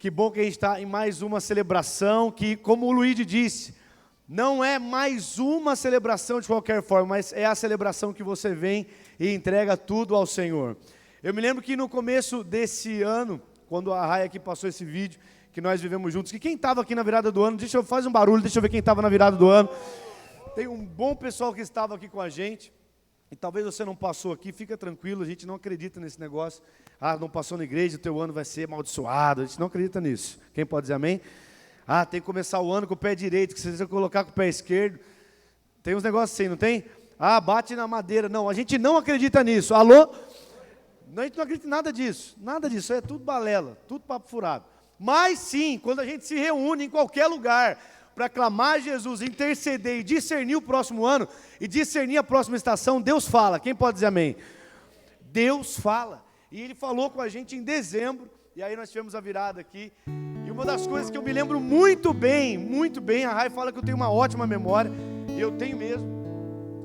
Que bom que a gente está em mais uma celebração, que, como o Luigi disse, não é mais uma celebração de qualquer forma, mas é a celebração que você vem e entrega tudo ao Senhor. Eu me lembro que no começo desse ano, quando a Rai aqui passou esse vídeo, que nós vivemos juntos, que quem estava aqui na virada do ano, faz um barulho, deixa eu ver quem estava na virada do ano. Tem um bom pessoal que estava aqui com a gente, e talvez você não passou aqui, fica tranquilo, a gente não acredita nesse negócio. Ah, não passou na igreja, o teu ano vai ser amaldiçoado, a gente não acredita nisso. Quem pode dizer amém? Ah, tem que começar o ano com o pé direito, que se você colocar com o pé esquerdo, tem uns negócios assim, não tem? Ah, bate na madeira, não, a gente não acredita nisso, alô? A gente não acredita em nada disso, isso é tudo balela, tudo papo furado. Mas sim, quando a gente se reúne em qualquer lugar, para clamar a Jesus, interceder e discernir o próximo ano, e discernir a próxima estação, Deus fala, quem pode dizer amém? Deus fala, e Ele falou com a gente em dezembro, e aí nós tivemos a virada aqui, e uma das coisas que eu me lembro muito bem, a Rai fala que eu tenho uma ótima memória, e eu tenho mesmo,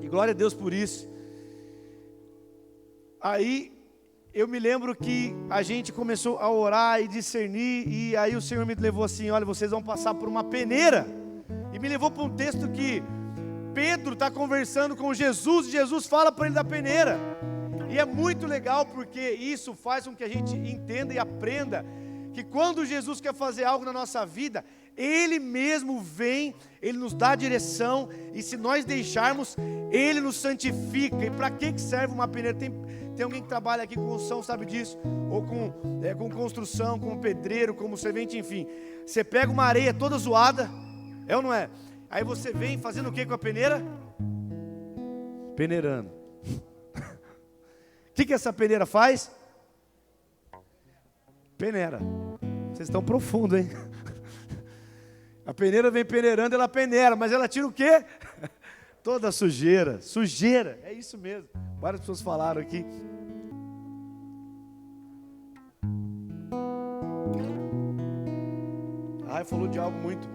e glória a Deus por isso. Aí, eu me lembro que a gente começou a orar e discernir, e aí o Senhor me levou assim, olha, vocês vão passar por uma peneira, e me levou para um texto que Pedro está conversando com Jesus, e Jesus fala para ele da peneira, e é muito legal, porque isso faz com que a gente entenda e aprenda, que quando Jesus quer fazer algo na nossa vida, Ele mesmo vem, Ele nos dá a direção, e se nós deixarmos, Ele nos santifica. E para que serve uma peneira? Tem alguém que trabalha aqui com construção, sabe disso? Ou com construção, como pedreiro, como servente, enfim. Você pega uma areia toda zoada, é ou não é? Aí você vem fazendo o que com a peneira? Peneirando. O que essa peneira faz? Peneira. Vocês estão profundo, hein? A peneira vem peneirando, ela peneira, mas ela tira o quê? Toda a sujeira, é isso mesmo. Várias pessoas falaram aqui. A Rai falou de algo muito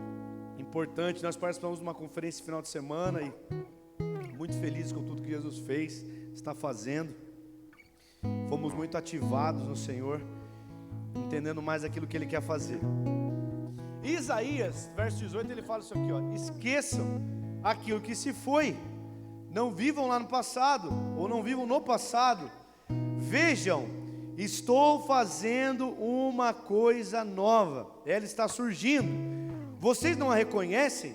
importante. Nós participamos de uma conferência no final de semana e muito felizes com tudo que Jesus fez, está fazendo. Fomos muito ativados no Senhor, entendendo mais aquilo que Ele quer fazer. Isaías, verso 18, ele fala isso aqui, ó: esqueçam aquilo que se foi, não vivam lá no passado, ou não vivam no passado. Vejam, estou fazendo uma coisa nova, ela está surgindo, vocês não a reconhecem?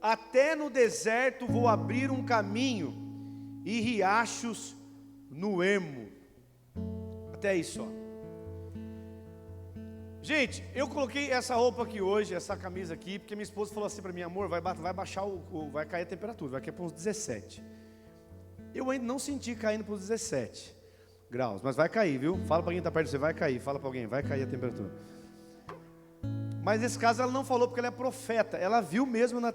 Até no deserto vou abrir um caminho, e riachos no ermo. Até aí só. Gente, eu coloquei essa roupa aqui hoje, essa camisa aqui, porque minha esposa falou assim para mim: amor, vai baixar vai cair a temperatura, vai cair para uns 17. Eu ainda não senti caindo para uns 17 graus, mas vai cair, viu? Fala para quem está perto de você, vai cair. Fala para alguém, vai cair a temperatura. Mas nesse caso ela não falou porque ela é profeta, ela viu mesmo na...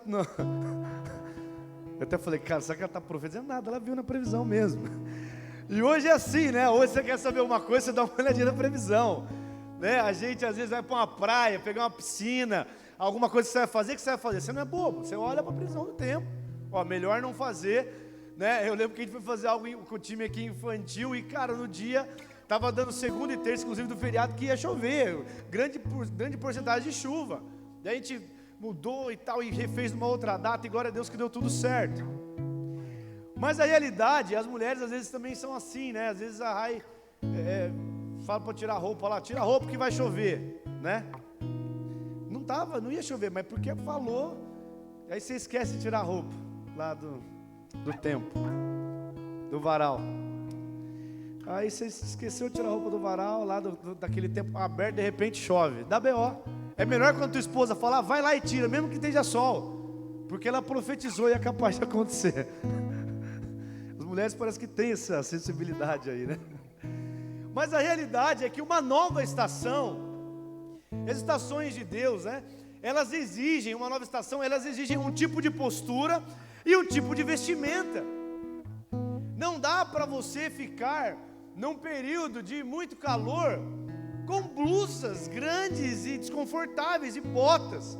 Eu até falei, cara, será que ela está profetizando? Nada, ela viu na previsão mesmo. E hoje é assim, né? Hoje você quer saber uma coisa, você dá uma olhadinha na previsão, né? A gente às vezes vai para uma praia, pegar uma piscina, alguma coisa que você vai fazer, o que você vai fazer? Você não é bobo, você olha para a previsão do tempo. Ó, melhor não fazer, né? Eu lembro que a gente foi fazer algo com o time aqui infantil e, cara, no dia estava dando segunda e terça, inclusive do feriado, que ia chover, grande porcentagem de chuva. Daí a gente mudou e tal, e refez numa outra data, e glória a Deus que deu tudo certo. Mas a realidade, as mulheres às vezes também são assim, né? Às vezes a Rai fala para tirar a roupa lá, tira a roupa que vai chover, né? Não ia chover, mas porque falou, aí você esquece de tirar a roupa lá do templo, do varal. Aí você esqueceu de tirar a roupa do varal, lá daquele tempo aberto, de repente chove, dá B.O. É melhor quando tua esposa falar, vai lá e tira, mesmo que esteja sol, porque ela profetizou e é capaz de acontecer. As mulheres parecem que têm essa sensibilidade aí, né? Mas a realidade é que uma nova estação, as estações de Deus, né? Elas exigem, uma nova estação, elas exigem um tipo de postura e um tipo de vestimenta. Não dá para você ficar num período de muito calor com blusas grandes e desconfortáveis e botas.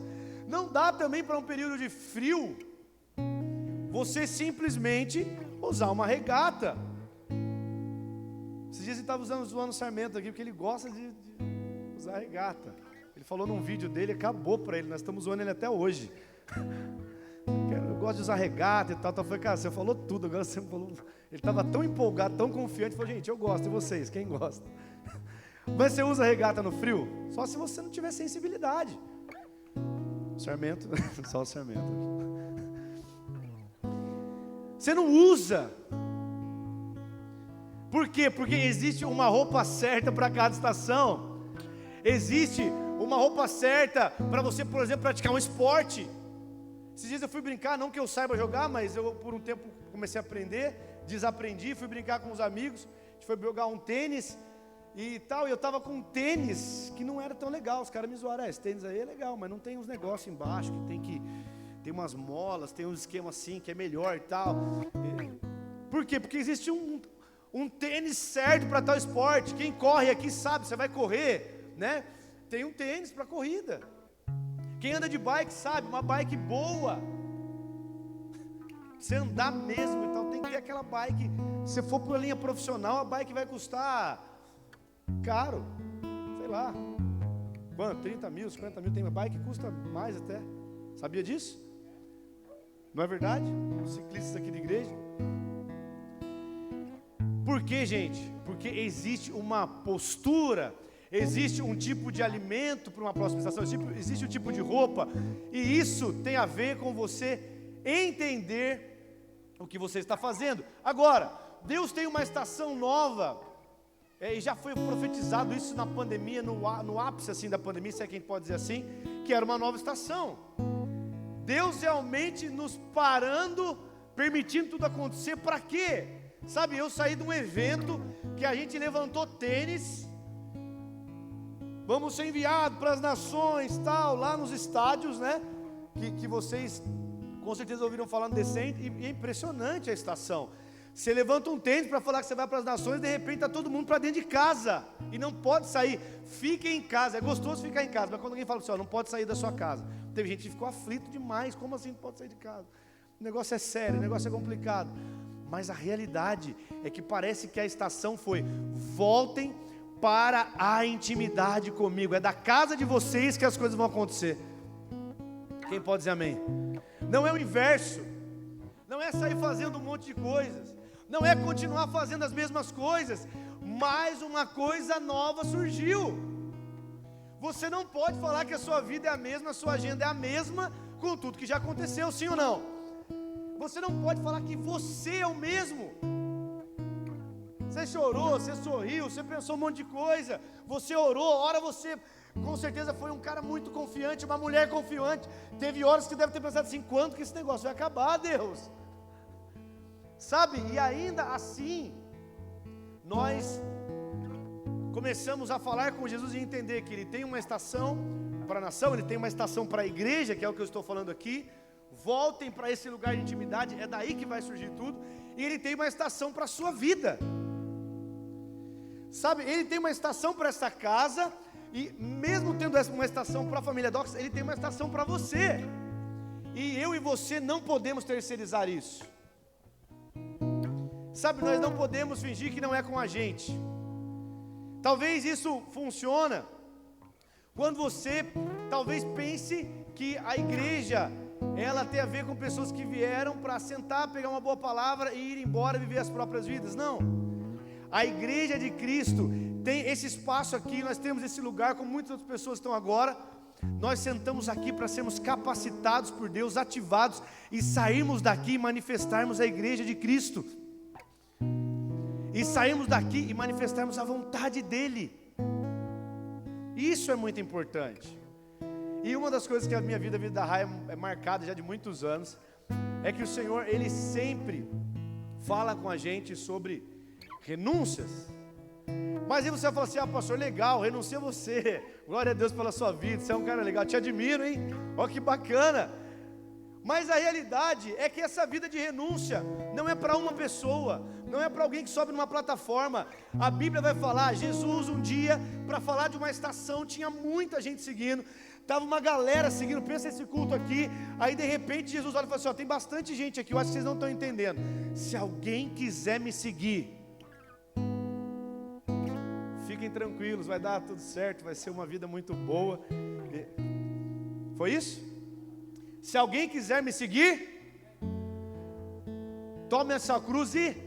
Não dá também para um período de frio você simplesmente usar uma regata. Esses dias ele estava zoando o Sarmento aqui, porque ele gosta de usar regata. Ele falou num vídeo dele, acabou para ele, nós estamos zoando ele até hoje. Eu gosto de usar regata e tal. Então eu falei, cara, você falou tudo, agora você falou. Ele estava tão empolgado, tão confiante, falou, gente, eu gosto, e vocês, quem gosta? Mas você usa regata no frio? Só se você não tiver sensibilidade. Sarmento, só o sarmento. Você não usa. Por quê? Porque existe uma roupa certa para cada estação. Existe uma roupa certa para você, por exemplo, praticar um esporte. Esses dias eu fui brincar, não que eu saiba jogar, mas eu por um tempo comecei a aprender, desaprendi, fui brincar com os amigos, a gente foi jogar um tênis e tal, e eu estava com um tênis que não era tão legal, os caras me zoaram, esse tênis aí é legal, mas não tem uns negócios embaixo, tem umas molas, tem uns esquemas assim, que é melhor e tal. Por quê? Porque existe um tênis certo para tal esporte. Quem corre aqui sabe, você vai correr, né? Tem um tênis para corrida. Quem anda de bike sabe, uma bike boa, você andar mesmo, então tem que ter aquela bike. Se for por linha profissional, a bike vai custar caro, sei lá, quanto? 30 mil, 50 mil, tem uma bike que custa mais até, sabia disso? Não é verdade? Os ciclistas aqui da igreja. Por quê, gente? Porque existe uma postura, existe um tipo de alimento para uma próxima estação, existe um tipo de roupa, e isso tem a ver com você entender o que você está fazendo. Agora, Deus tem uma estação nova, e já foi profetizado isso na pandemia, no ápice assim da pandemia, se é que a gente pode dizer assim, que era uma nova estação. Deus realmente nos parando, permitindo tudo acontecer, para quê? Sabe, eu saí de um evento que a gente levantou tênis, vamos ser enviados para as nações, tal, lá nos estádios, né? Que vocês com certeza ouviram falando decente, e é impressionante a estação. Você levanta um tênis para falar que você vai para as nações, de repente está todo mundo para dentro de casa, e não pode sair. Fique em casa, é gostoso ficar em casa, mas quando alguém fala para você, não pode sair da sua casa, teve gente que ficou aflito demais, como assim não pode sair de casa? O negócio é sério, o negócio é complicado. Mas a realidade é que parece que a estação foi: voltem para a intimidade comigo. É da casa de vocês que as coisas vão acontecer. Quem pode dizer amém? Não é o inverso. Não é sair fazendo um monte de coisas. Não é continuar fazendo as mesmas coisas. Mas uma coisa nova surgiu. Você não pode falar que a sua vida é a mesma, a sua agenda é a mesma, com tudo que já aconteceu, sim ou não? Você não pode falar que você é o mesmo. Você chorou, você sorriu, você pensou um monte de coisa, você orou, ora você com certeza foi um cara muito confiante, uma mulher confiante. Teve horas que deve ter pensado assim: quando que esse negócio vai acabar, Deus? Sabe, e ainda assim, nós começamos a falar com Jesus e entender que Ele tem uma estação para a nação, Ele tem uma estação para a igreja, que é o que eu estou falando aqui. Voltem para esse lugar de intimidade, é daí que vai surgir tudo. E Ele tem uma estação para a sua vida. Sabe, Ele tem uma estação para essa casa, e mesmo tendo uma estação para a família Docs, Ele tem uma estação para você. E eu e você não podemos terceirizar isso. Sabe, nós não podemos fingir que não é com a gente. Talvez isso funcione quando você talvez pense que a igreja, ela tem a ver com pessoas que vieram para sentar, pegar uma boa palavra e ir embora viver as próprias vidas. Não. A igreja de Cristo tem esse espaço aqui, nós temos esse lugar, como muitas outras pessoas estão agora. Nós sentamos aqui para sermos capacitados por Deus, ativados, e sairmos daqui e manifestarmos a igreja de Cristo. E sairmos daqui e manifestarmos a vontade dEle. Isso é muito importante. E uma das coisas que a minha vida, a vida da Raia é marcada já de muitos anos, é que o Senhor, Ele sempre fala com a gente sobre renúncias. Mas aí você vai falar assim: ah, pastor, legal, renuncia você, glória a Deus pela sua vida, você é um cara legal, te admiro, hein, olha que bacana. Mas a realidade é que essa vida de renúncia não é para uma pessoa, não é para alguém que sobe numa plataforma. A Bíblia vai falar, Jesus um dia, para falar de uma estação, tinha muita gente seguindo, estava uma galera seguindo, pensa esse culto aqui, aí de repente Jesus olha e fala assim: ó, tem bastante gente aqui, eu acho que vocês não estão entendendo, se alguém quiser me seguir, fiquem tranquilos, vai dar tudo certo, vai ser uma vida muito boa. Foi isso? Se alguém quiser me seguir, tome a sua cruz e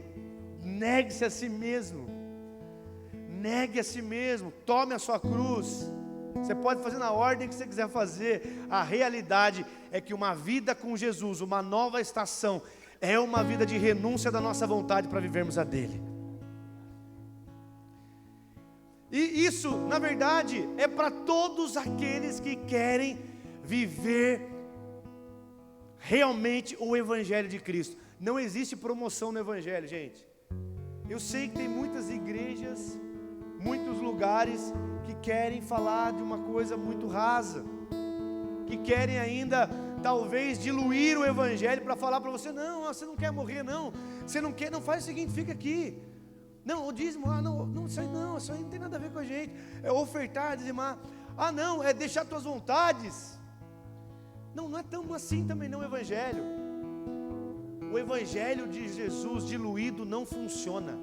negue-se a si mesmo. Negue a si mesmo, tome a sua cruz. Você pode fazer na ordem que você quiser fazer. A realidade é que uma vida com Jesus, uma nova estação, é uma vida de renúncia da nossa vontade para vivermos a dele. E isso, na verdade, é para todos aqueles que querem viver realmente o Evangelho de Cristo. Não existe promoção no Evangelho, gente. Eu sei que tem muitas igrejas, muitos lugares que querem falar de uma coisa muito rasa, que querem ainda, talvez, diluir o Evangelho para falar para você: não, você não quer morrer, não, você não quer, não, faz o seguinte, fica aqui. Não, o dízimo, não, isso aí não tem nada a ver com a gente. É ofertar, dizimar. Não, é deixar tuas vontades. Não é tão assim também não o Evangelho. O Evangelho de Jesus diluído não funciona.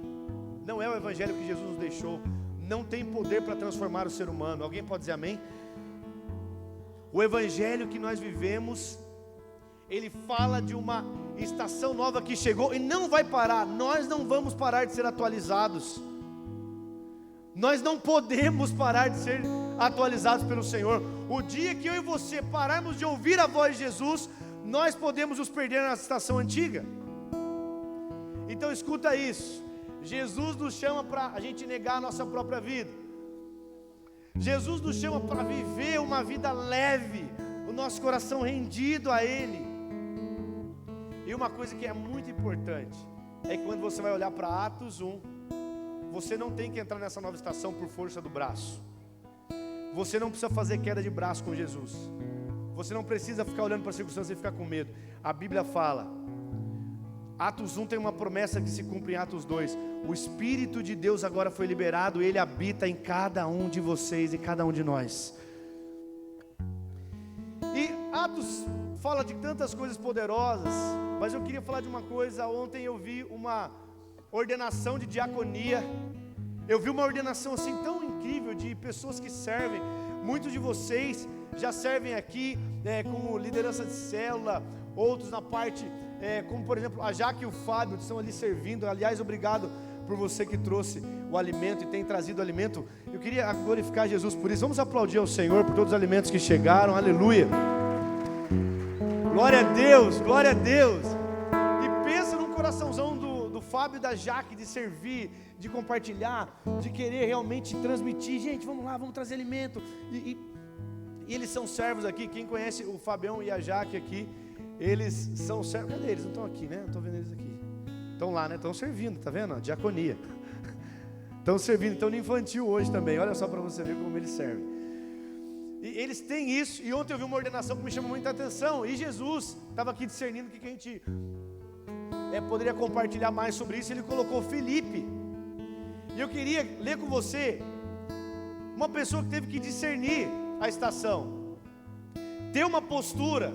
Não é o Evangelho que Jesus nos deixou. Não tem poder para transformar o ser humano. Alguém pode dizer amém? O Evangelho que nós vivemos, ele fala de uma estação nova que chegou e não vai parar. Nós não vamos parar de ser atualizados. Nós não podemos parar de ser atualizados pelo Senhor. O dia que eu e você pararmos de ouvir a voz de Jesus, nós podemos nos perder na estação antiga. Então escuta isso. Jesus nos chama para a gente negar a nossa própria vida. Jesus nos chama para viver uma vida leve, o nosso coração rendido a Ele. E uma coisa que é muito importante é que quando você vai olhar para Atos 1, você não tem que entrar nessa nova estação por força do braço. Você não precisa fazer queda de braço com Jesus. Você não precisa ficar olhando para a circunstância e ficar com medo. A Bíblia fala, Atos 1 tem uma promessa que se cumpre em Atos 2. O Espírito de Deus agora foi liberado, Ele habita em cada um de vocês e cada um de nós. E Atos fala de tantas coisas poderosas, mas eu queria falar de uma coisa. Ontem eu vi uma ordenação de diaconia. Eu vi uma ordenação assim tão incrível de pessoas que servem. Muitos de vocês já servem aqui como liderança de célula, outros na parte, como por exemplo a Jaque e o Fábio estão ali servindo. Aliás, obrigado por você que trouxe o alimento e tem trazido o alimento. Eu queria glorificar Jesus por isso. Vamos aplaudir ao Senhor por todos os alimentos que chegaram. Aleluia. Glória a Deus, glória a Deus. E pensa num coraçãozão do Fábio e da Jaque de servir, de compartilhar, de querer realmente transmitir. Gente, vamos lá, vamos trazer alimento. E eles são servos aqui. Quem conhece o Fabião e a Jaque aqui, eles são servos. Cadê eles? Não estão aqui, né? Não estou vendo eles aqui. Estão lá, né? Estão servindo, tá vendo? Diaconia. Estão servindo, estão no infantil hoje também. Olha só para você ver como eles servem. E eles têm isso. E ontem eu vi uma ordenação que me chamou muita atenção. E Jesus estava aqui discernindo o que a gente poderia compartilhar mais sobre isso. Ele colocou Felipe. E eu queria ler com você uma pessoa que teve que discernir a estação, ter uma postura.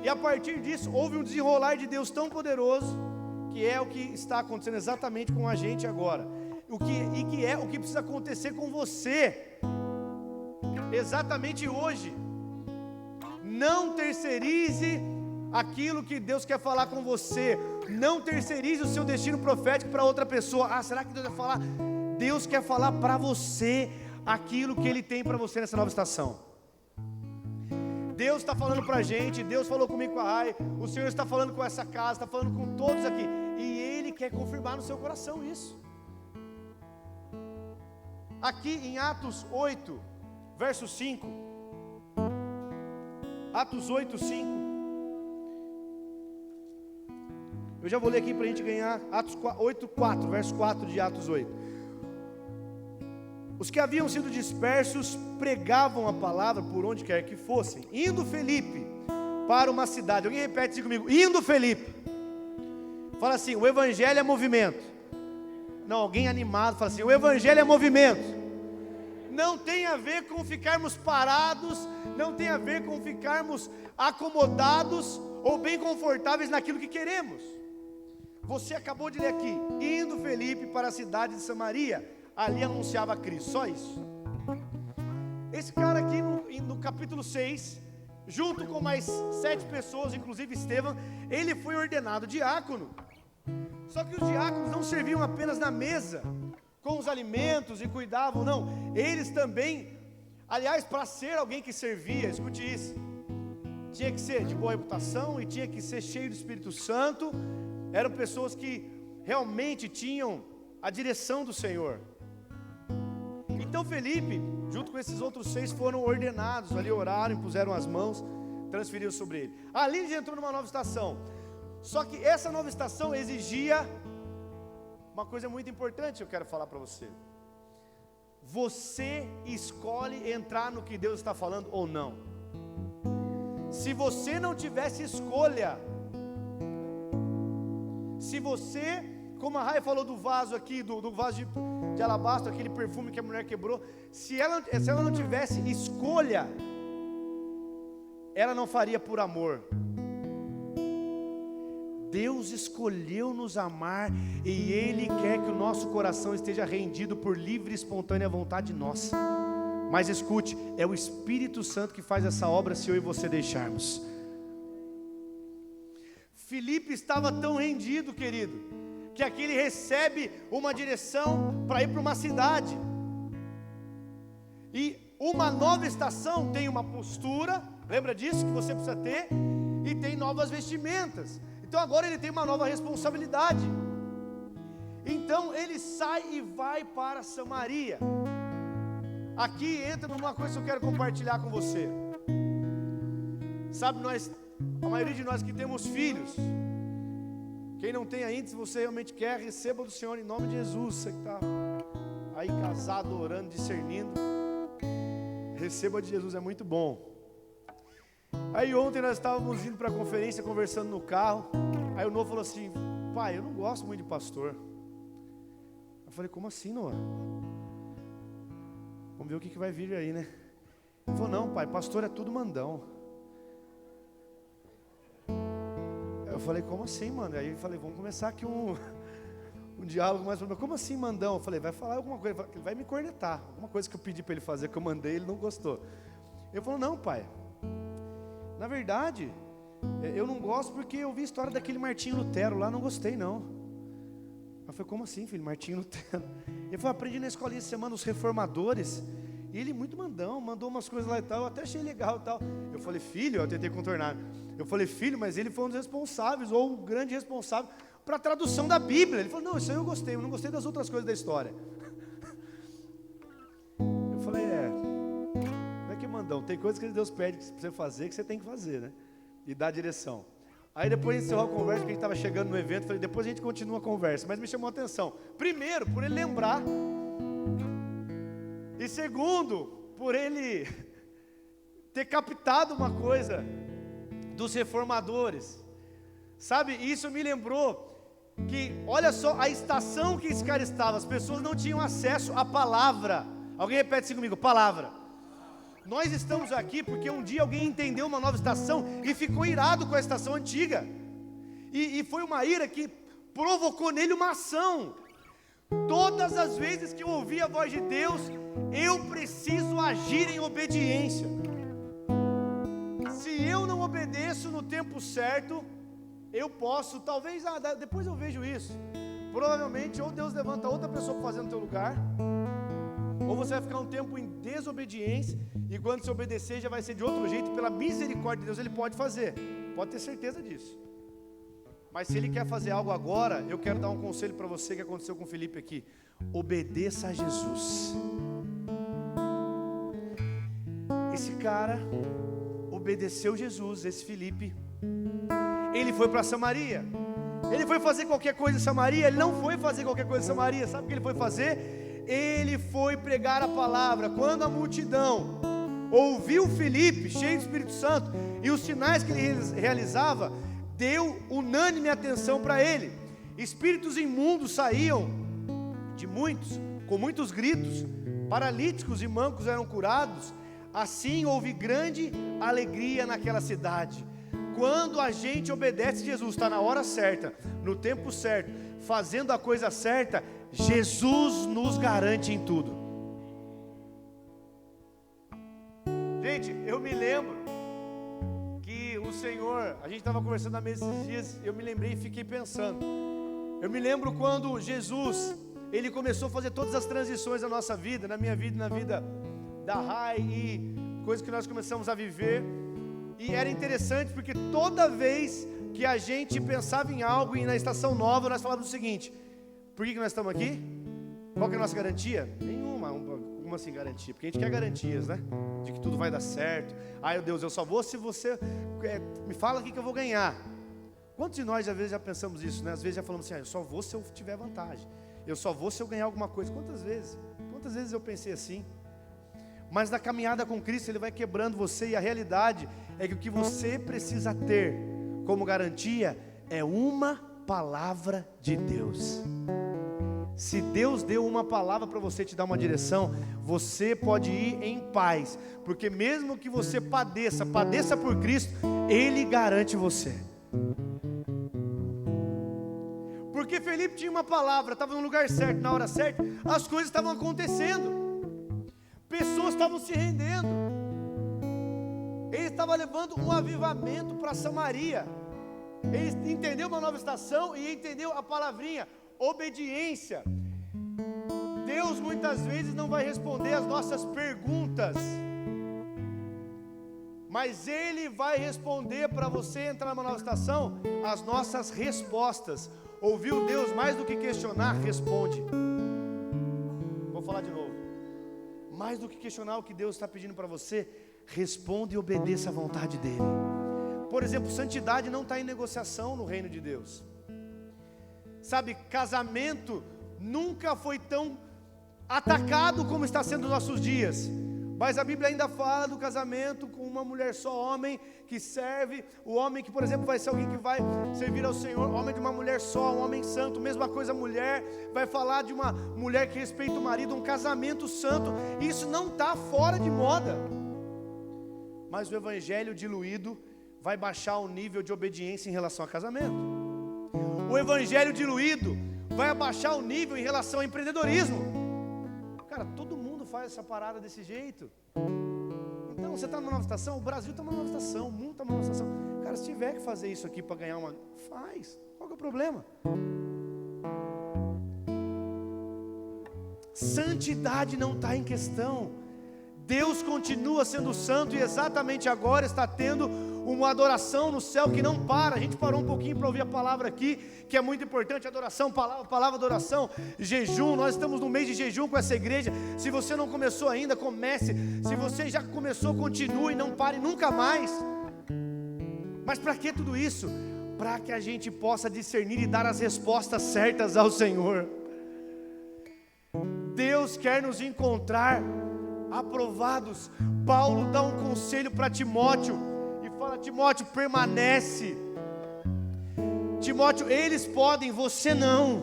E a partir disso houve um desenrolar de Deus tão poderoso, que é o que está acontecendo exatamente com a gente agora. O que precisa acontecer com você exatamente hoje. Não terceirize aquilo que Deus quer falar com você. Não terceirize o seu destino profético para outra pessoa. Será que Deus vai falar? Deus quer falar para você aquilo que Ele tem para você nessa nova estação. Deus está falando para a gente. Deus falou comigo, com a Rai. O Senhor está falando com essa casa, está falando com todos aqui. E Ele quer confirmar no seu coração isso. Aqui em Atos 8, verso 5. Atos 8, 5. Eu já vou ler aqui para a gente ganhar. Atos 8, 4, verso 4 de Atos 8. Os que haviam sido dispersos pregavam a palavra por onde quer que fossem. Indo Felipe para uma cidade. Alguém repete isso comigo. Indo Felipe. Fala assim, o evangelho é movimento. Não, alguém animado fala assim, o evangelho é movimento. Não tem a ver com ficarmos parados, não tem a ver com ficarmos acomodados ou bem confortáveis naquilo que queremos. Você acabou de ler aqui, indo Felipe para a cidade de Samaria, ali anunciava Cristo, só isso. Esse cara aqui no capítulo 6, junto com mais 7 pessoas, inclusive Estevão, ele foi ordenado diácono. Só que os diáconos não serviam apenas na mesa, com os alimentos e cuidavam, não. Eles também, aliás, para ser alguém que servia, escute isso, tinha que ser de boa reputação e tinha que ser cheio do Espírito Santo. Eram pessoas que realmente tinham a direção do Senhor. Então Felipe, junto com esses outros 6, foram ordenados, ali oraram, impuseram as mãos, transferiram sobre ele. Ali ele entrou numa nova estação. Só que essa nova estação exigia uma coisa muito importante que eu quero falar para você. Você escolhe entrar no que Deus está falando ou não. Se você não tivesse escolha, se você, como a Raia falou do vaso aqui, do vaso de alabastro, aquele perfume que a mulher quebrou, se ela não tivesse escolha, ela não faria por amor. Deus escolheu nos amar e Ele quer que o nosso coração esteja rendido por livre e espontânea vontade nossa. Mas escute, é o Espírito Santo que faz essa obra se eu e você deixarmos. Filipe estava tão rendido, querido, que aqui ele recebe uma direção para ir para uma cidade. E uma nova estação tem uma postura, lembra disso que você precisa ter, e tem novas vestimentas. Então agora ele tem uma nova responsabilidade. Então ele sai e vai para Samaria. Aqui entra numa coisa que eu quero compartilhar com você. Sabe, a maioria de nós que temos filhos, quem não tem ainda, se você realmente quer, receba do Senhor em nome de Jesus. Você que está aí casado, orando, discernindo, receba de Jesus, é muito bom. Aí ontem nós estávamos indo para a conferência, conversando no carro. Aí o Noah falou assim: pai, eu não gosto muito de pastor. Eu falei: como assim, Noah? Vamos ver o que vai vir aí, né? Ele falou: não, pai, pastor é tudo mandão. Eu falei: como assim, mano? Aí eu falei: vamos começar aqui um diálogo mais. Como assim, mandão? Eu falei: vai falar alguma coisa, ele vai me cornetar. Alguma coisa que eu pedi para ele fazer, que eu mandei, ele não gostou. Ele falou: não, pai, na verdade, eu não gosto porque eu vi a história daquele Martinho Lutero lá, não gostei não. Eu falei: como assim, filho, Martinho Lutero? Ele falou: aprendi na escolinha essa semana os reformadores. E ele muito mandão, mandou umas coisas lá e tal, eu até achei legal e tal. Eu falei: filho, eu tentei contornar. Eu falei: filho, mas ele foi um dos responsáveis, ou um grande responsável, para a tradução da Bíblia. Ele falou: não, isso aí eu gostei, eu não gostei das outras coisas da história. Eu falei: não é que mandão, tem coisas que Deus pede para você fazer, que você tem que fazer, né? E dar direção. Aí depois a gente encerrou a conversa, porque a gente estava chegando no evento, falei: depois a gente continua a conversa. Mas me chamou a atenção, primeiro, por ele lembrar, e segundo, por ele ter captado uma coisa dos reformadores. Sabe, isso me lembrou que, olha só, a estação que esse cara estava, as pessoas não tinham acesso à palavra. Alguém repete assim comigo: palavra. Nós estamos aqui porque um dia alguém entendeu uma nova estação e ficou irado com a estação antiga. E foi uma ira que provocou nele uma ação. Todas as vezes que eu ouvi a voz de Deus, eu preciso agir em obediência. Se eu não obedeço no tempo certo, eu posso, talvez, depois eu vejo isso. Provavelmente, ou Deus levanta outra pessoa para fazer no teu lugar, ou você vai ficar um tempo em desobediência, e quando você obedecer já vai ser de outro jeito. Pela misericórdia de Deus Ele pode fazer, pode ter certeza disso. Mas se Ele quer fazer algo agora, eu quero dar um conselho para você que aconteceu com o Felipe aqui: obedeça a Jesus. Esse cara obedeceu Jesus, esse Felipe. Ele foi para Samaria. Ele foi fazer qualquer coisa em Samaria? Ele não foi fazer qualquer coisa em Samaria. Sabe o que ele foi fazer? Ele foi pregar a palavra. Quando a multidão ouviu Felipe, cheio do Espírito Santo, e os sinais que ele realizava, deu unânime atenção para ele. Espíritos imundos saíam de muitos, com muitos gritos. Paralíticos e mancos eram curados. Assim houve grande alegria naquela cidade. Quando a gente obedece a Jesus, está na hora certa, no tempo certo, fazendo a coisa certa, Jesus nos garante em tudo. Gente, eu me lembro que o Senhor, a gente estava conversando na mesa esses dias, eu me lembrei e fiquei pensando. Eu me lembro quando Jesus, Ele começou a fazer todas as transições da nossa vida, na minha vida, na vida da Rai e coisas que nós começamos a viver. E era interessante porque toda vez que a gente pensava em algo e na estação nova, nós falávamos o seguinte: por que nós estamos aqui? Qual que é a nossa garantia? Nenhuma. Como assim garantia? Porque a gente quer garantias, né? De que tudo vai dar certo. Ai, meu Deus, eu só vou se você me fala aqui que eu vou ganhar. Quantos de nós às vezes já pensamos isso, né? Às vezes já falamos assim: eu só vou se eu tiver vantagem. Eu só vou se eu ganhar alguma coisa. Quantas vezes? Quantas vezes eu pensei assim? Mas na caminhada com Cristo, Ele vai quebrando você. E a realidade é que o que você precisa ter como garantia é uma palavra de Deus. Se Deus deu uma palavra para você te dar uma direção, você pode ir em paz. Porque mesmo que você padeça por Cristo, Ele garante você. Porque Felipe tinha uma palavra, estava no lugar certo, na hora certa, as coisas estavam acontecendo. Pessoas estavam se rendendo. Ele estava levando um avivamento para Samaria. Ele entendeu uma nova estação e entendeu a palavrinha, obediência. Deus muitas vezes não vai responder as nossas perguntas, mas Ele vai responder para você entrar numa nova estação as nossas respostas. Ouviu Deus mais do que questionar, responde. Vou falar de novo. Mais do que questionar o que Deus está pedindo para você, responde e obedeça à vontade dEle. Por exemplo, santidade não está em negociação no reino de Deus. Sabe, casamento nunca foi tão atacado como está sendo nos nossos dias. Mas a Bíblia ainda fala do casamento com uma mulher só, homem que serve, o homem que, por exemplo, vai ser alguém que vai servir ao Senhor, homem de uma mulher só, um homem santo. Mesma coisa, mulher, vai falar de uma mulher que respeita o marido, um casamento santo. Isso não está fora de moda. Mas o evangelho diluído vai baixar o nível de obediência em relação a casamento. O evangelho diluído vai abaixar o nível em relação ao empreendedorismo. Cara, todo mundo faz essa parada desse jeito. Então, você está numa nova estação, o Brasil está numa nova estação, o mundo está numa nova estação. Cara, se tiver que fazer isso aqui para ganhar uma... faz. Qual que é o problema? Santidade não está em questão. Deus continua sendo santo e exatamente agora está tendo uma adoração no céu que não para. A gente parou um pouquinho para ouvir a palavra aqui, que é muito importante, adoração, palavra adoração, jejum. Nós estamos no mês de jejum com essa igreja. Se você não começou ainda, comece. Se você já começou, continue, não pare nunca mais. Mas para que tudo isso? Para que a gente possa discernir e dar as respostas certas ao Senhor. Deus quer nos encontrar aprovados. Paulo dá um conselho para Timóteo e fala: Timóteo, permanece. Timóteo, eles podem, você não.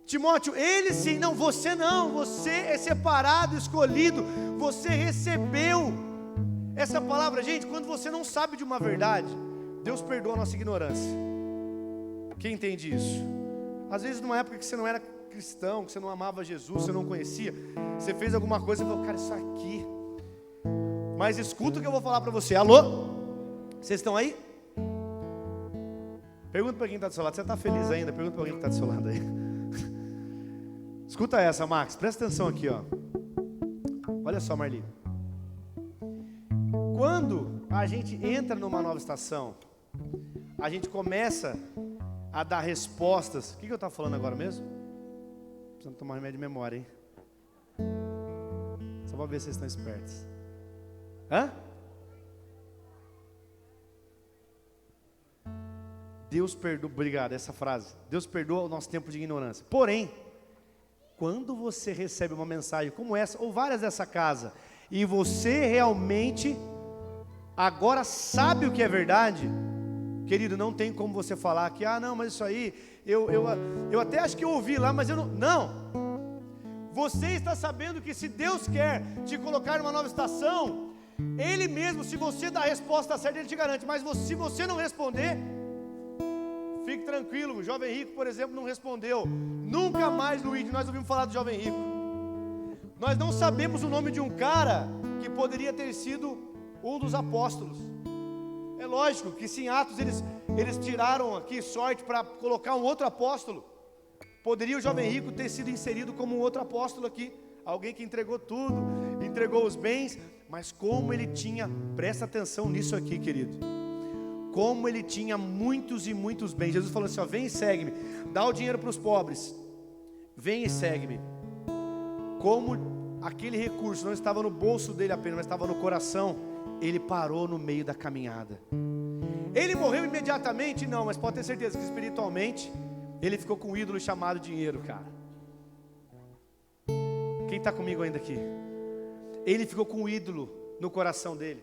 Timóteo, eles sim, não, você não. Você é separado, escolhido. Você recebeu essa palavra. Gente, quando você não sabe de uma verdade, Deus perdoa a nossa ignorância. Quem entende isso? Às vezes numa época que você não era cristão, que você não amava Jesus, você não conhecia, você fez alguma coisa e falou: cara, isso aqui. Mas escuta o que eu vou falar para você. Alô? Vocês estão aí? Pergunta para quem está do seu lado. Você está feliz ainda? Pergunta para alguém que está do seu lado aí. Escuta essa, Max, presta atenção aqui, ó. Olha só, Marli. Quando a gente entra numa nova estação, a gente começa a dar respostas. O que eu estava falando agora mesmo? Precisamos tomar remédio de memória, hein? Só para ver se vocês estão espertos. Hã? Deus perdoa, obrigado, essa frase. Deus perdoa o nosso tempo de ignorância. Porém, quando você recebe uma mensagem como essa, ou várias dessa casa, e você realmente agora sabe o que é verdade, querido, não tem como você falar que, não, mas isso aí, eu até acho que eu ouvi lá, mas eu não. Não. Você está sabendo que se Deus quer te colocar numa nova estação, Ele mesmo, se você dá a resposta certa, Ele te garante. Mas se você não responder, Fique tranquilo, o jovem rico, por exemplo, não respondeu. Nunca mais, Luiz, nós ouvimos falar do jovem rico. Nós não sabemos o nome de um cara que poderia ter sido um dos apóstolos. É lógico que se em Atos eles tiraram aqui sorte para colocar um outro apóstolo. Poderia o jovem rico ter sido inserido como um outro apóstolo aqui. Alguém que entregou tudo, entregou os bens. Mas como ele tinha, presta atenção nisso aqui, querido. Como ele tinha muitos e muitos bens. Jesus falou assim, ó, vem e segue-me. Dá o dinheiro para os pobres. Vem e segue-me. Como aquele recurso não estava no bolso dele apenas, mas estava no coração, ele parou no meio da caminhada. Ele morreu imediatamente? Não, mas pode ter certeza que espiritualmente ele ficou com um ídolo chamado dinheiro, cara. Quem está comigo ainda aqui? Ele ficou com um ídolo no coração dele.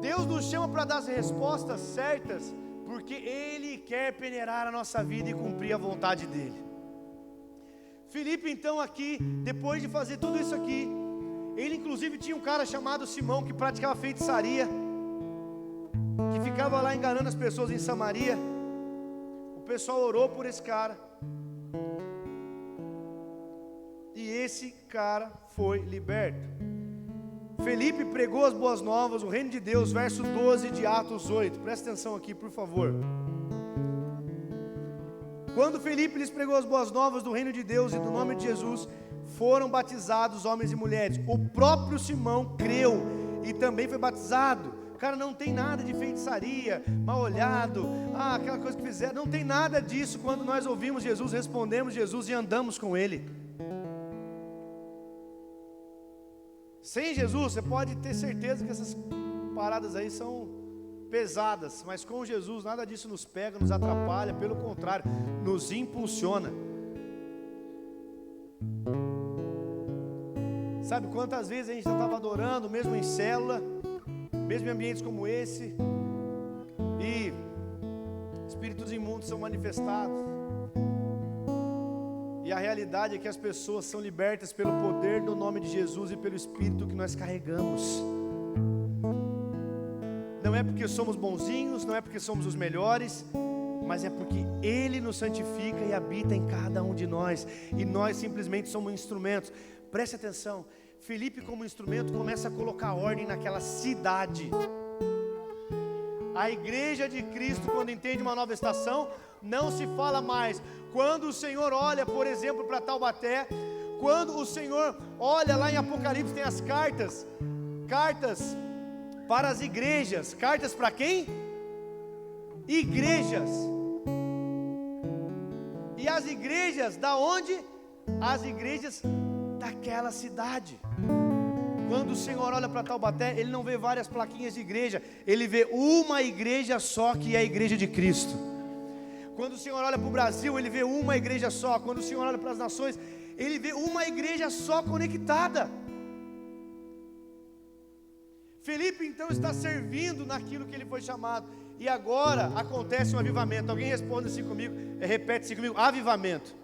Deus nos chama para dar as respostas certas, porque Ele quer peneirar a nossa vida e cumprir a vontade dEle. Filipe então aqui, depois de fazer tudo isso aqui, ele inclusive tinha um cara chamado Simão, que praticava feitiçaria, que ficava lá enganando as pessoas em Samaria. O pessoal orou por esse cara, e esse cara foi liberto. Felipe pregou as boas novas, o reino de Deus, verso 12 de Atos 8, presta atenção aqui por favor. Quando Felipe lhes pregou as boas novas do reino de Deus e do nome de Jesus, foram batizados homens e mulheres. O próprio Simão creu e também foi batizado. Cara, não tem nada de feitiçaria, mal olhado, aquela coisa que fizeram, não tem nada disso. Quando nós ouvimos Jesus, respondemos Jesus e andamos com Ele. Sem Jesus, você pode ter certeza que essas paradas aí são pesadas, mas com Jesus nada disso nos pega, nos atrapalha, pelo contrário, nos impulsiona. Sabe quantas vezes a gente já estava adorando, mesmo em célula, mesmo em ambientes como esse, e espíritos imundos são manifestados, e a realidade é que as pessoas são libertas pelo poder do nome de Jesus e pelo Espírito que nós carregamos. Não é porque somos bonzinhos, não é porque somos os melhores, mas é porque Ele nos santifica e habita em cada um de nós, e nós simplesmente somos instrumentos. Preste atenção, Filipe como instrumento começa a colocar ordem naquela cidade. A igreja de Cristo, quando entende uma nova estação, não se fala mais. Quando o Senhor olha, por exemplo, para Taubaté, quando o Senhor olha lá em Apocalipse, tem as cartas para as igrejas. Cartas para quem? Igrejas. E as igrejas da onde? As igrejas daquela cidade. Quando o Senhor olha para Taubaté, Ele não vê várias plaquinhas de igreja, Ele vê uma igreja só, que é a igreja de Cristo. Quando o Senhor olha para o Brasil, Ele vê uma igreja só. Quando o Senhor olha para as nações, Ele vê uma igreja só conectada. Felipe então está servindo naquilo que ele foi chamado. E agora acontece um avivamento. Alguém responde assim comigo, repete assim comigo, avivamento.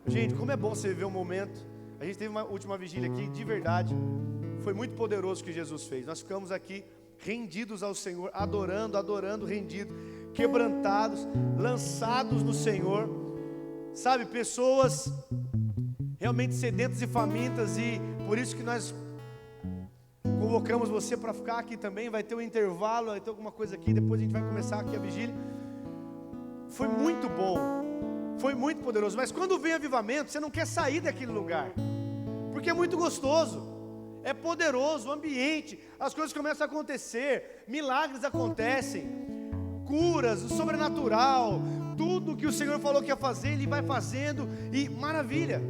Gente, como é bom você ver um momento. A gente teve uma última vigília aqui, de verdade, foi muito poderoso o que Jesus fez. Nós ficamos aqui rendidos ao Senhor, adorando, rendidos, quebrantados, lançados no Senhor. Sabe, pessoas realmente sedentas e famintas, e por isso que nós convocamos você para ficar aqui também. Vai ter um intervalo, vai ter alguma coisa aqui, depois a gente vai começar aqui a vigília. Foi muito bom, foi muito poderoso. Mas quando vem avivamento, você não quer sair daquele lugar, porque é muito gostoso, é poderoso o ambiente, as coisas começam a acontecer, milagres acontecem, curas, o sobrenatural, tudo que o Senhor falou que ia fazer, Ele vai fazendo, e maravilha.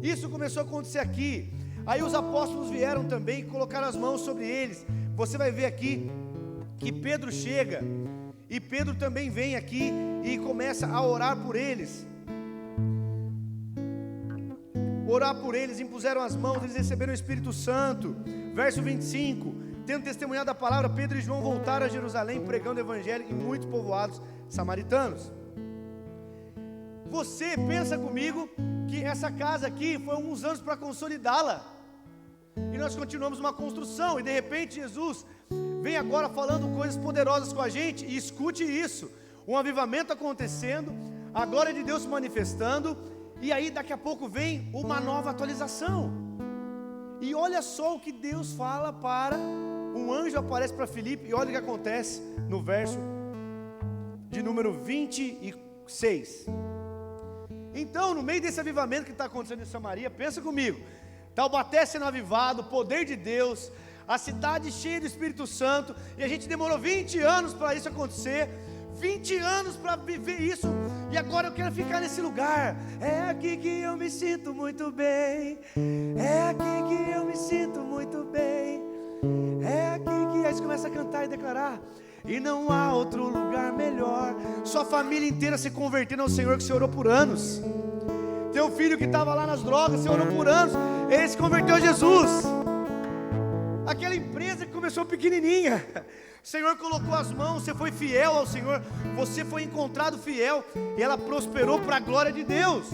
Isso começou a acontecer aqui. Aí os apóstolos vieram também e colocaram as mãos sobre eles. Você vai ver aqui que Pedro chega, e Pedro também vem aqui e começa a orar por eles. Orar por eles, impuseram as mãos, eles receberam o Espírito Santo. Verso 25, tendo testemunhado a palavra, Pedro e João voltaram a Jerusalém, pregando o evangelho em muitos povoados samaritanos. Você pensa comigo que essa casa aqui foi uns anos para consolidá-la, e nós continuamos uma construção, e de repente Jesus vem agora falando coisas poderosas com a gente. E escute isso, um avivamento acontecendo, a glória de Deus se manifestando, e aí daqui a pouco vem uma nova atualização. E olha só o que Deus fala para, um anjo aparece para Filipe, e olha o que acontece no verso de número 26. Então, no meio desse avivamento que está acontecendo em Samaria, pensa comigo, Taubaté sendo avivado, poder de Deus, a cidade cheia do Espírito Santo, e a gente demorou 20 anos para isso acontecer, 20 anos para viver isso, e agora eu quero ficar nesse lugar. É aqui que eu me sinto muito bem, é aqui que eu me sinto muito bem, é aqui que... Aí você começa a cantar e declarar: e não há outro lugar melhor. Sua família inteira se convertendo ao Senhor, que você orou por anos. Teu filho que estava lá nas drogas, você orou por anos, ele se converteu a Jesus. Aquela empresa que começou pequenininha, o Senhor colocou as mãos, você foi fiel ao Senhor, você foi encontrado fiel, e ela prosperou para a glória de Deus.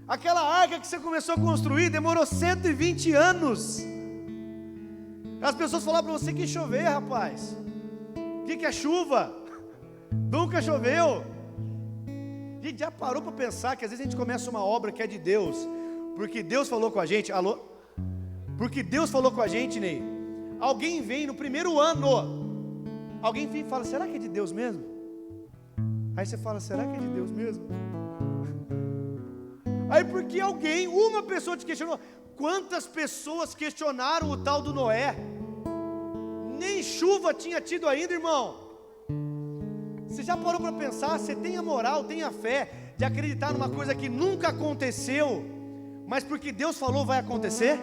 Aquela arca que você começou a construir demorou 120 anos. As pessoas falaram para você que ia chover, rapaz. O que é chuva? Nunca choveu. A gente já parou para pensar que às vezes a gente começa uma obra que é de Deus, porque Deus falou com a gente, alô? Porque Deus falou com a gente, Ney. Alguém vem no primeiro ano, alguém vem e fala: será que é de Deus mesmo? Aí você fala: será que é de Deus mesmo? Aí porque alguém, uma pessoa te questionou. Quantas pessoas questionaram o tal do Noé? Nem chuva tinha tido ainda, irmão. Você já parou para pensar? Você tem a moral, tem a fé de acreditar numa coisa que nunca aconteceu, mas porque Deus falou vai acontecer?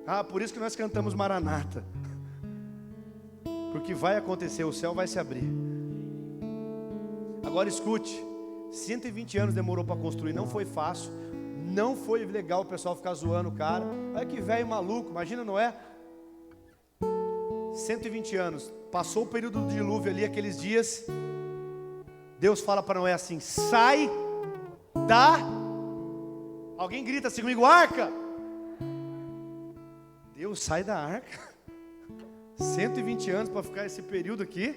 Ah, por isso que nós cantamos Maranata, porque vai acontecer, o céu vai se abrir. Agora escute, 120 anos demorou para construir, não foi fácil, não foi legal o pessoal ficar zoando o cara. Olha que velho maluco, imagina Noé. 120 anos, passou o período do dilúvio ali, aqueles dias. Deus fala para Noé assim: sai da... Alguém grita assim comigo: arca. Deus sai da arca. 120 anos para ficar esse período aqui.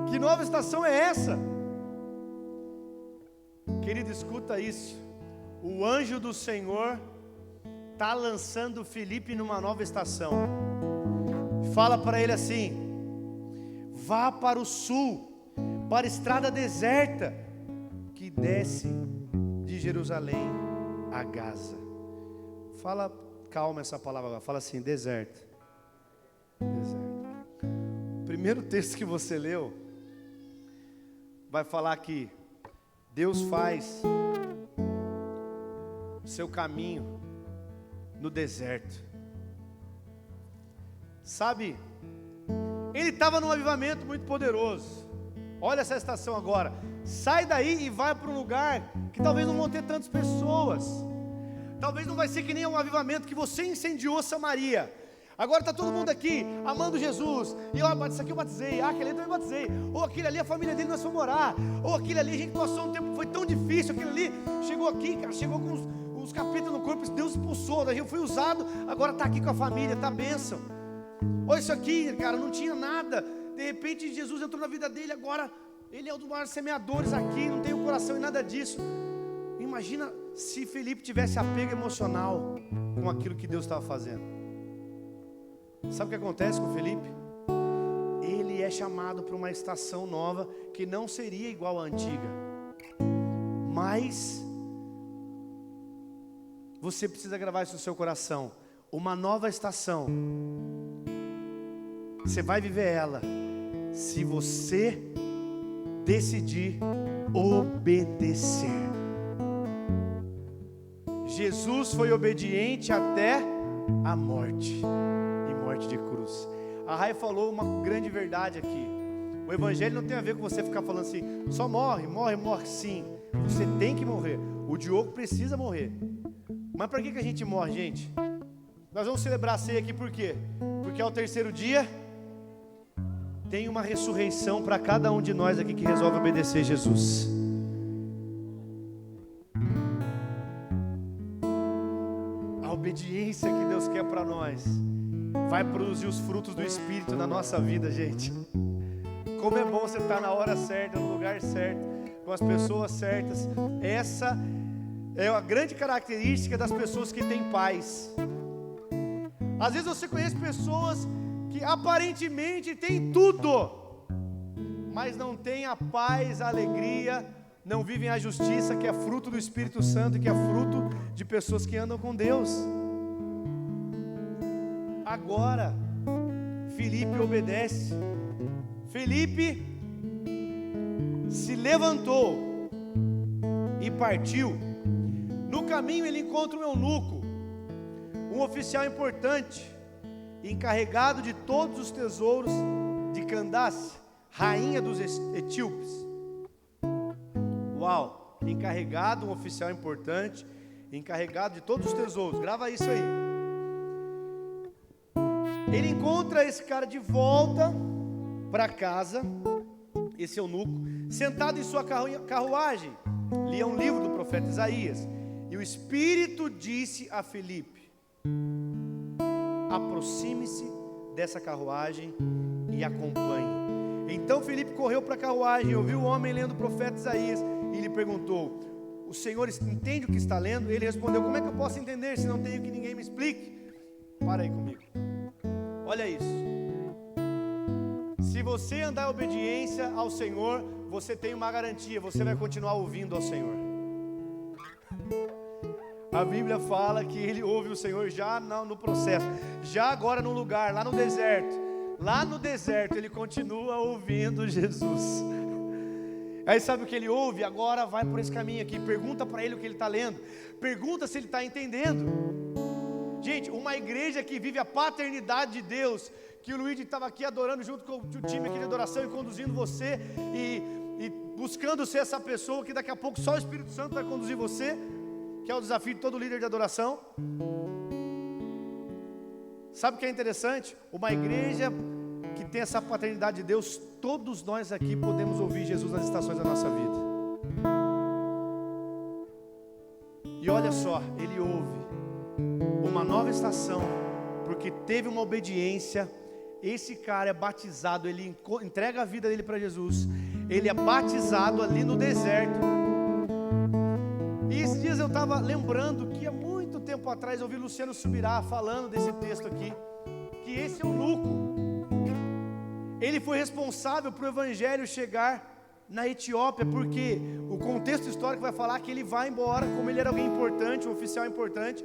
Que nova estação é essa? Querido, escuta isso. O anjo do Senhor está lançando Filipe numa nova estação. Fala para ele assim: vá para o sul, para a estrada deserta que desce de Jerusalém a Gaza. Fala, calma essa palavra agora. Fala assim: deserto. Deserto. O primeiro texto que você leu vai falar que Deus faz o seu caminho no deserto. Sabe, ele estava num avivamento muito poderoso. Olha essa estação agora. Sai daí e vai para um lugar que talvez não vão ter tantas pessoas. Talvez não vai ser que nem um avivamento que você incendiou Samaria. Agora está todo mundo aqui amando Jesus. E ó, isso aqui eu batizei, aquele ali eu também batizei. Ou aquele ali, a família dele nós fomos orar. Ou aquele ali, a gente passou um tempo, foi tão difícil. Aquele ali chegou aqui, cara, chegou com uns capetas no corpo, Deus expulsou. A gente foi usado, agora está aqui com a família, está bênção. Olha isso aqui, cara, não tinha nada. De repente Jesus entrou na vida dele, agora ele é um dos maiores semeadores aqui, não tem o coração em nada disso. Imagina se Filipe tivesse apego emocional com aquilo que Deus estava fazendo. Sabe o que acontece com Filipe? Ele é chamado para uma estação nova que não seria igual à antiga. Mas você precisa gravar isso no seu coração. Uma nova estação, você vai viver ela se você decidir obedecer. Jesus foi obediente até a morte, e morte de cruz. A Rai falou uma grande verdade aqui. O evangelho não tem a ver com você ficar falando assim: só morre, morre, morre. Sim, você tem que morrer. O Diogo precisa morrer. Mas para que a gente morre, gente? Nós vamos celebrar a ceia aqui por quê? Porque ao terceiro dia tem uma ressurreição para cada um de nós aqui que resolve obedecer Jesus. A obediência que Deus quer para nós vai produzir os frutos do Espírito na nossa vida, gente. Como é bom você estar na hora certa, no lugar certo, com as pessoas certas. Essa é a grande característica das pessoas que têm paz. Às vezes você conhece pessoas que aparentemente têm tudo, mas não têm a paz, a alegria, não vivem a justiça, que é fruto do Espírito Santo, que é fruto de pessoas que andam com Deus. Agora, Filipe obedece. Filipe se levantou e partiu. No caminho ele encontra um eunuco, um oficial importante, encarregado de todos os tesouros de Candace, rainha dos etíopes. Uau, encarregado, um oficial importante, encarregado de todos os tesouros, grava isso aí. Ele encontra esse cara de volta para casa, esse eunuco, sentado em sua carruagem, lia um livro do profeta Isaías, e o Espírito disse a Filipe: aproxime-se dessa carruagem e acompanhe. Então Filipe correu para a carruagem, ouviu o homem lendo o profeta Isaías e lhe perguntou: o senhor entende o que está lendo? Ele respondeu: como é que eu posso entender se não tenho que ninguém me explique? Para aí comigo, olha isso. Se você andar em obediência ao Senhor, você tem uma garantia, você vai continuar ouvindo ao Senhor. A Bíblia fala que ele ouve o Senhor já no processo, já agora no lugar, lá no deserto ele continua ouvindo Jesus. Aí sabe o que ele ouve? Agora vai por esse caminho aqui, pergunta para ele o que ele está lendo, pergunta se ele está entendendo. Gente, uma igreja que vive a paternidade de Deus, que o Luigi estava aqui adorando junto com o time aqui de adoração e conduzindo você e buscando ser essa pessoa que daqui a pouco só o Espírito Santo vai conduzir você, que é o desafio de todo líder de adoração. Sabe o que é interessante? Uma igreja que tem essa paternidade de Deus, todos nós aqui podemos ouvir Jesus nas estações da nossa vida. E olha só, ele ouve uma nova estação, porque teve uma obediência. Esse cara é batizado, ele entrega a vida dele para Jesus, ele é batizado ali no deserto. E esses dias eu estava lembrando que há muito tempo atrás eu ouvi Luciano Subirá falando desse texto aqui, que esse eunuco, ele foi responsável para o evangelho chegar na Etiópia, porque o contexto histórico vai falar que ele vai embora, como ele era alguém importante, um oficial importante,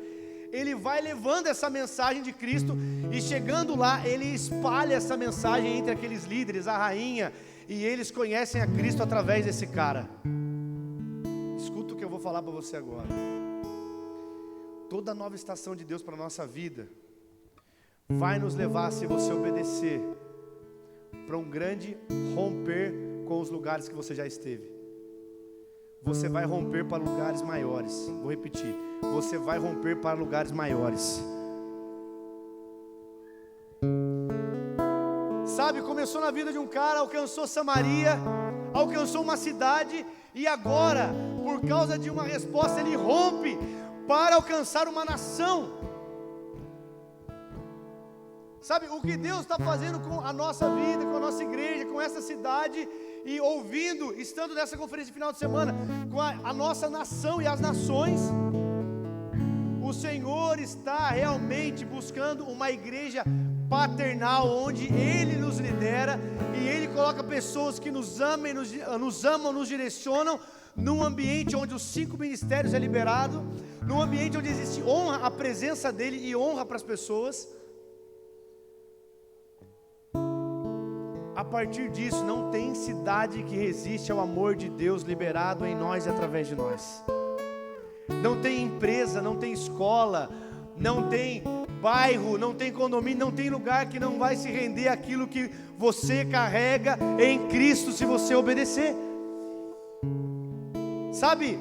ele vai levando essa mensagem de Cristo, e chegando lá, ele espalha essa mensagem entre aqueles líderes, a rainha, e eles conhecem a Cristo através desse cara. Escuta o que eu vou falar para você agora. Toda nova estação de Deus para a nossa vida vai nos levar, se você obedecer, para um grande romper com os lugares que você já esteve. Você vai romper para lugares maiores. Vou repetir, você vai romper para lugares maiores. Sabe, começou na vida de um cara, alcançou Samaria, alcançou uma cidade, e agora, por causa de uma resposta, ele rompe para alcançar uma nação. Sabe, o que Deus está fazendo com a nossa vida, com a nossa igreja, com essa cidade, e ouvindo, estando nessa conferência de final de semana, com a nossa nação e as nações, o Senhor está realmente buscando uma igreja paternal, onde Ele nos lidera, e Ele coloca pessoas que nos amam, nos direcionam, num ambiente onde os 5 ministérios é liberado, num ambiente onde existe honra, a presença dEle e honra para as pessoas. A partir disso, não tem cidade que resiste ao amor de Deus liberado em nós e através de nós. Não tem empresa, não tem escola, não tem bairro, não tem condomínio, não tem lugar que não vai se render àquilo que você carrega em Cristo, se você obedecer. Sabe,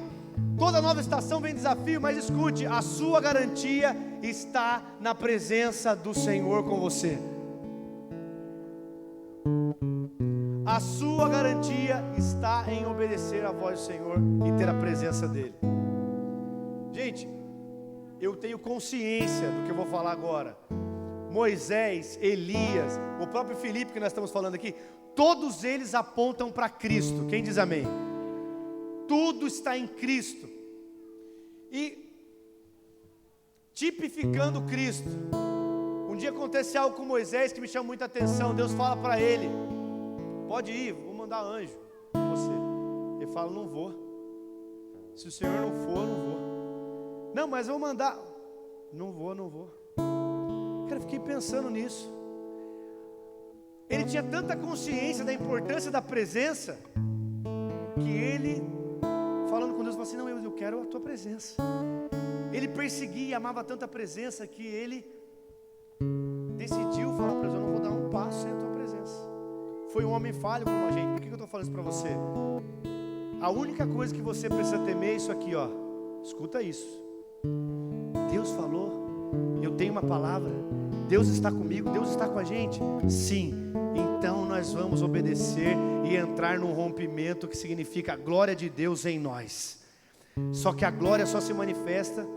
toda nova estação vem desafio, mas escute, a sua garantia está na presença do Senhor com você. A sua garantia está em obedecer à voz do Senhor e ter a presença dEle. Gente, eu tenho consciência do que eu vou falar agora. Moisés, Elias, o próprio Filipe que nós estamos falando aqui, todos eles apontam para Cristo. Quem diz amém? Tudo está em Cristo. E tipificando Cristo, um dia acontece algo com Moisés que me chama muita atenção. Deus fala para ele: pode ir, vou mandar anjo com você. Ele fala: não vou. Se o Senhor não for, eu não vou. Não, mas eu vou mandar. Não vou. Cara, fiquei pensando nisso. Ele tinha tanta consciência da importância da presença, que ele, falando com Deus, falou assim: não, eu quero a tua presença. Ele perseguia e amava tanta presença, que ele decidiu falar para Deus: eu não vou dar um passo sem a tua presença. Foi um homem falho como a gente. Por que eu estou falando isso para você? A única coisa que você precisa temer é isso aqui, ó. Escuta isso. Deus falou, eu tenho uma palavra, Deus está comigo, Deus está com a gente. Sim, então nós vamos obedecer e entrar num rompimento que significa a glória de Deus em nós. Só que a glória só se manifesta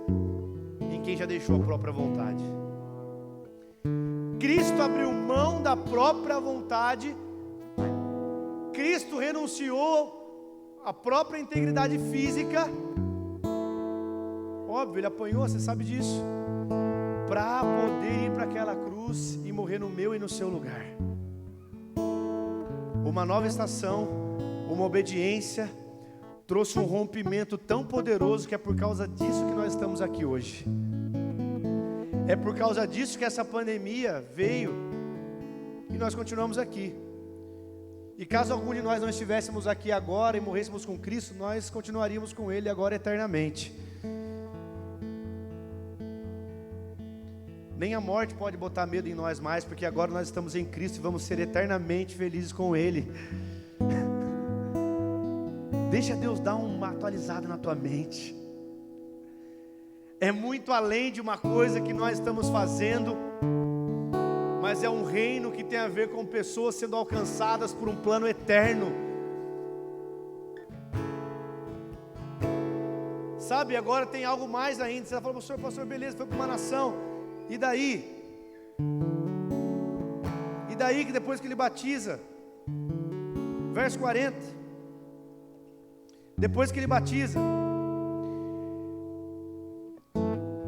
em quem já deixou a própria vontade. Cristo abriu mão da própria vontade. Cristo renunciou à própria integridade física. Óbvio, ele apanhou, você sabe disso, para poder ir para aquela cruz e morrer no meu e no seu lugar. Uma nova estação, uma obediência, trouxe um rompimento tão poderoso, que é por causa disso que nós estamos aqui hoje. É por causa disso que essa pandemia veio e nós continuamos aqui. E caso algum de nós não estivéssemos aqui agora e morrêssemos com Cristo, nós continuaríamos com Ele agora eternamente. Nem a morte pode botar medo em nós mais, porque agora nós estamos em Cristo e vamos ser eternamente felizes com Ele. Deixa Deus dar uma atualizada na tua mente. É muito além de uma coisa que nós estamos fazendo, mas é um reino que tem a ver com pessoas sendo alcançadas por um plano eterno. Sabe, agora tem algo mais ainda. Você vai falar: pastor, beleza, foi para uma nação. E daí? E daí que depois que ele batiza, verso 40, depois que ele batiza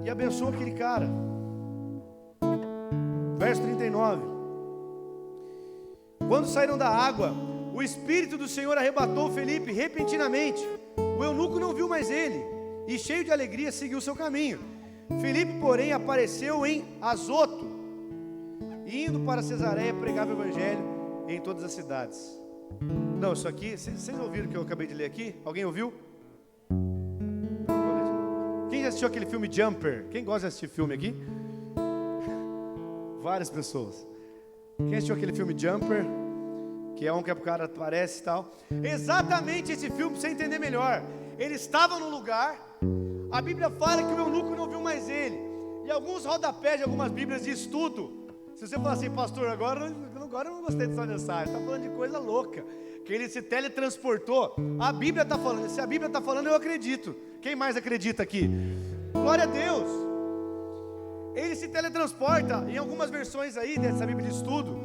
e abençoa aquele cara, verso 39, quando saíram da água, o Espírito do Senhor arrebatou Felipe repentinamente. O eunuco não viu mais ele, e cheio de alegria seguiu o seu caminho. Felipe, porém, apareceu em Azoto, e indo para Cesareia, pregava o evangelho em todas as cidades. Não, isso aqui, vocês ouviram o que eu acabei de ler aqui? Alguém ouviu? Quem já assistiu aquele filme Jumper? Quem gosta de assistir filme aqui? Várias pessoas. Quem assistiu aquele filme Jumper? Que é um que o cara aparece e tal. Exatamente esse filme, para você entender melhor. Ele estava num lugar, a Bíblia fala que o eunuco não viu mais ele. E alguns rodapés de algumas Bíblias de estudo, se você falar assim: pastor, agora eu não gostei dessa mensagem, está falando de coisa louca, que ele se teletransportou. A Bíblia está falando, se a Bíblia está falando, eu acredito. Quem mais acredita aqui? Glória a Deus. Ele se teletransporta. Em algumas versões aí dessa Bíblia de estudo,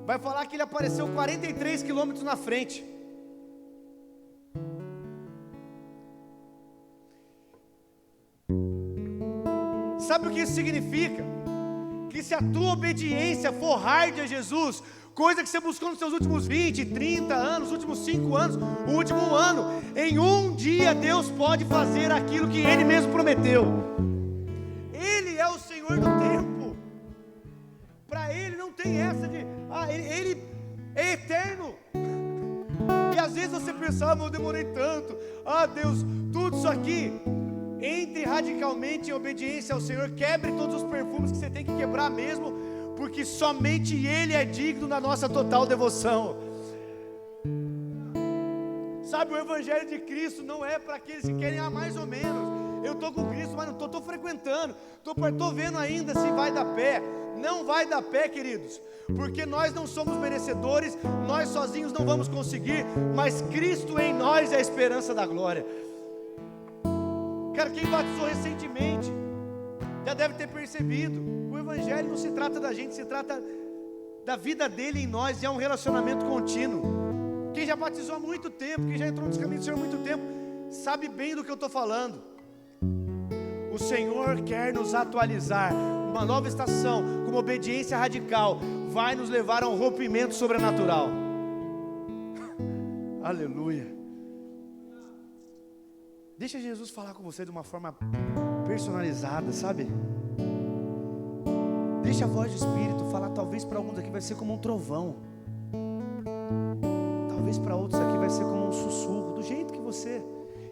vai falar que ele apareceu 43 quilômetros na frente. Sabe o que isso significa? Que se a tua obediência for hard a Jesus, coisa que você buscou nos seus últimos 20, 30 anos, os últimos 5 anos, o último ano, em um dia Deus pode fazer aquilo que Ele mesmo prometeu. Ele é o Senhor do tempo. Para Ele não tem essa de, Ele é eterno. E às vezes você pensa: eu demorei tanto, Deus, tudo isso aqui. Entre radicalmente em obediência ao Senhor, quebre todos os perfumes que você tem que quebrar mesmo, porque somente Ele é digno da nossa total devoção. Sabe, o Evangelho de Cristo não é para aqueles que querem mais ou menos. Eu estou com Cristo, mas não estou frequentando, estou vendo ainda se vai dar pé. Não vai dar pé, queridos, porque nós não somos merecedores, nós sozinhos não vamos conseguir, mas Cristo em nós é a esperança da glória. Cara, quem batizou recentemente, já deve ter percebido, o Evangelho não se trata da gente, se trata da vida dele em nós, e é um relacionamento contínuo. Quem já batizou há muito tempo, quem já entrou nos caminhos do Senhor há muito tempo, sabe bem do que eu estou falando. O Senhor quer nos atualizar. Uma nova estação, com uma obediência radical, vai nos levar a um rompimento sobrenatural. Aleluia. Deixa Jesus falar com você de uma forma personalizada, sabe? Deixa a voz do Espírito falar. Talvez para alguns aqui vai ser como um trovão, talvez para outros aqui vai ser como um sussurro, do jeito que você.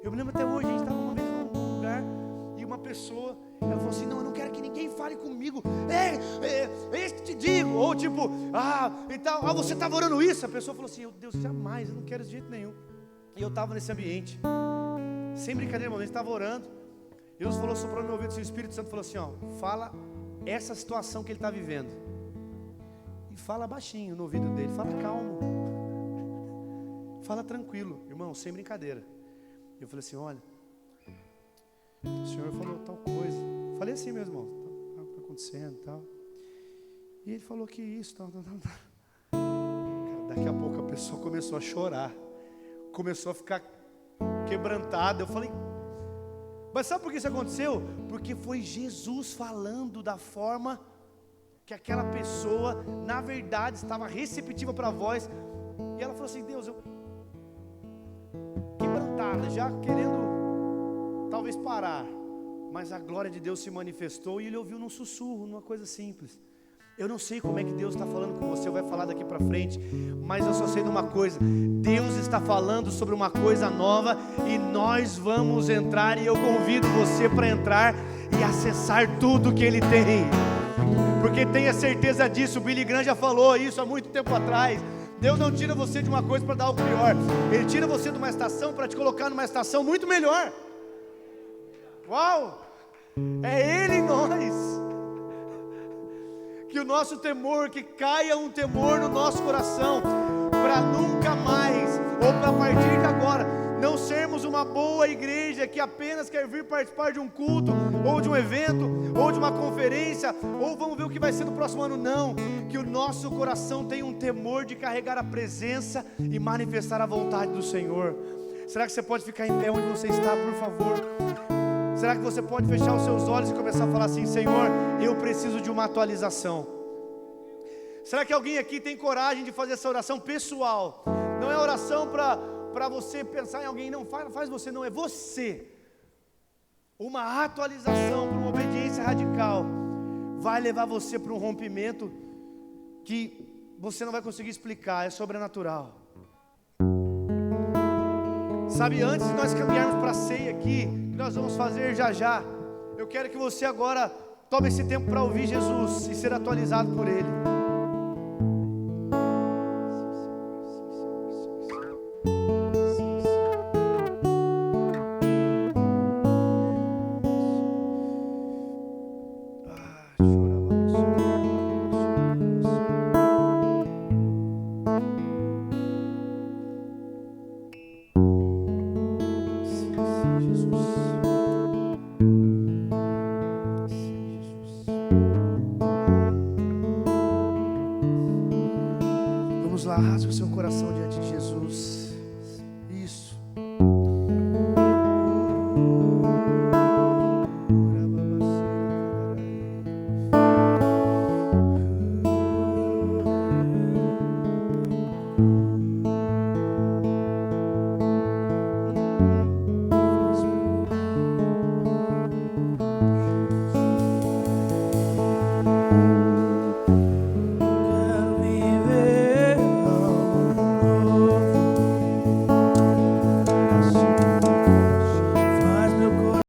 Eu me lembro até hoje, a gente estava uma vez num lugar, e uma pessoa, ela falou assim: não, eu não quero que ninguém fale comigo, é isso que te digo. Ou tipo, então, você estava orando isso? A pessoa falou assim: Deus, jamais, eu não quero de jeito nenhum. E eu estava nesse ambiente, sem brincadeira, irmão, a gente estava orando, Deus falou, soprou no meu ouvido, o Espírito Santo falou assim: ó, fala essa situação que ele está vivendo, e fala baixinho no ouvido dele, fala calmo, fala tranquilo, irmão, sem brincadeira. Eu falei assim: olha, o Senhor falou tal coisa. Falei assim, meu irmão, está acontecendo e tal. E ele falou que isso, tal. Cara, daqui a pouco a pessoa começou a chorar, começou a ficar quebrantada. Eu falei: mas sabe por que isso aconteceu? Porque foi Jesus falando da forma que aquela pessoa, na verdade, estava receptiva para a voz. E ela falou assim: Deus, eu quebrantada, já querendo talvez parar, mas a glória de Deus se manifestou, e ele ouviu num sussurro, numa coisa simples. Eu não sei como é que Deus está falando com você, vai falar daqui para frente, mas eu só sei de uma coisa: Deus está falando sobre uma coisa nova, e nós vamos entrar, e eu convido você para entrar e acessar tudo que Ele tem, porque tenha certeza disso. O Billy Graham já falou isso há muito tempo atrás. Deus não tira você de uma coisa para dar algo pior, Ele tira você de uma estação para te colocar numa estação muito melhor. Uau! É Ele em nós. Que o nosso temor, que caia um temor no nosso coração, para nunca mais, ou para a partir de agora, não sermos uma boa igreja que apenas quer vir participar de um culto, ou de um evento, ou de uma conferência, ou vamos ver o que vai ser no próximo ano. Não, que o nosso coração tenha um temor de carregar a presença e manifestar a vontade do Senhor. Será que você pode ficar em pé onde você está, por favor? Será que você pode fechar os seus olhos e começar a falar assim: Senhor, eu preciso de uma atualização. Será que alguém aqui tem coragem de fazer essa oração pessoal? Não é oração para você pensar em alguém, não, faz você, não, é você. Uma atualização, para uma obediência radical, vai levar você para um rompimento que você não vai conseguir explicar, é sobrenatural. Sabe, antes de nós caminharmos para a ceia aqui, que nós vamos fazer já já, eu quero que você agora tome esse tempo para ouvir Jesus e ser atualizado por Ele. Rasga o seu coração diante de Jesus.